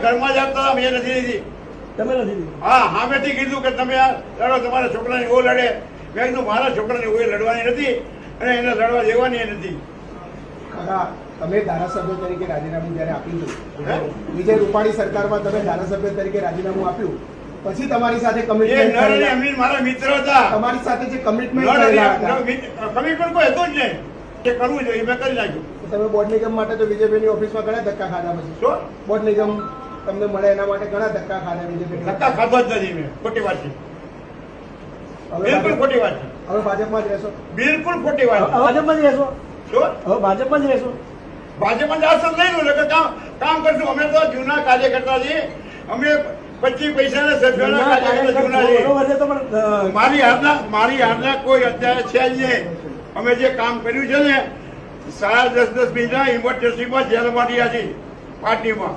ઘરમાં જ આપતા હતા, મેં નથી લીધી. તમે નથી દીધી? હા, સામેથી કીધું કે તમે આ લડો, તમારા છોકરાની ઓ લડે. મેં કીધું મારા છોકરાની ઓ લડવાની નથી અને એને લડવા દેવાની નથી. તમે ધારાસભ્ય તરીકે રાજીનામું જયારે આપ્યું હતું, વિજય રૂપાણી સરકારમાં તમે ધારાસભ્ય તરીકે રાજીનામું આપ્યું, પછી તમારી સાથે કમિટમેન્ટ મારા મિત્ર હતા, તમારી સાથે જે કમિટમેન્ટ કમિટમેન્ટ કોઈ હતું જ નહીં. જે કરવું જોઈએ મેં કરી નાખ્યું. તમે બોર્ડ નિગમ માટે તો બીજેપીની ઓફિસમાં ઘણા ધક્કા ખાધા, પછી શું બોર્ડ નિગમ તમને મળે એના માટે ઘણા ધક્કા ખાધા બીજેપી? ધક્કા ખાધો જ નથી મેં. ખોટી વાત છે, બિલકુલ ખોટી વાત છે. હવે ભાજપમાં જ રહેશો? બિલકુલ ખોટી વાત છે. ભાજપમાં જ રહેશો? શું હવે ભાજપમાં જ રહેશો? ભાજપમાં આસન લઈ લો એટલે કામ કરશું. અમે તો જૂના કાર્યકર્તા છીએ. અમે 25 પૈસાના સભ્યોના કાર્યકર્તા જૂના છીએ. બરોબર છે, તો પણ મારી હારના કોઈ અત્યારે છે જ નહીં. અમે જે કામ કર્યું છે ને 10.5 મહિના ઇમરજન્સીમાં જેલમાં રહ્યા છીએ પાર્ટીમાં.